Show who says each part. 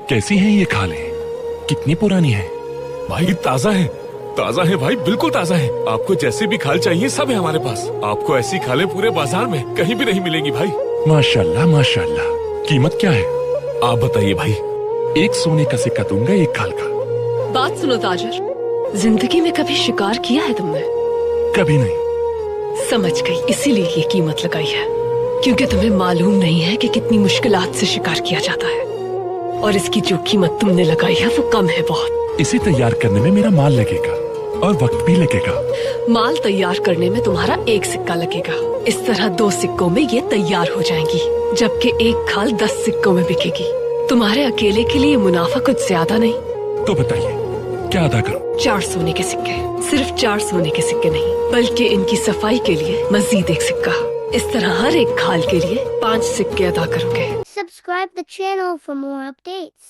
Speaker 1: कैसी हैं ये खालें? कितनी पुरानी है?
Speaker 2: भाई ताजा है भाई, बिल्कुल ताजा है। आपको जैसी भी खाल चाहिए सब है हमारे पास। आपको ऐसी खालें पूरे बाजार में कहीं भी नहीं मिलेंगी भाई।
Speaker 1: माशाल्लाह माशाल्लाह। कीमत क्या है?
Speaker 2: आप बताइए भाई।
Speaker 1: एक सोने का सिक्का दूंगा एक खाल का।
Speaker 3: बात सुनो ताजर, जिंदगी में कभी शिकार किया है तुमने?
Speaker 1: कभी नहीं।
Speaker 3: समझ गई, इसीलिए ये कीमत लगाई है, क्योंकि तुम्हें मालूम नहीं है कि कितनी मुश्किलात से शिकार किया जाता है, और इसकी जो कीमत तुमने लगाई है वो कम है बहुत।
Speaker 1: इसे तैयार करने में मेरा माल लगेगा और वक्त भी लगेगा।
Speaker 3: माल तैयार करने में तुम्हारा एक सिक्का लगेगा। इस तरह 2 सिक्कों में ये तैयार हो जाएंगी, जबकि एक खाल 10 सिक्कों में बिकेगी। तुम्हारे अकेले के लिए मुनाफा कुछ ज्यादा नहीं।
Speaker 1: तो बताइए क्या अदा करूं?
Speaker 3: 4 सोने के सिक्के। सिर्फ 4 सोने के सिक्के नहीं, बल्कि इनकी सफाई के लिए मजीद एक सिक्का। इस तरह हर एक खाल के लिए 5 सिक्के अदा करोगे।
Speaker 4: Subscribe the channel for more updates.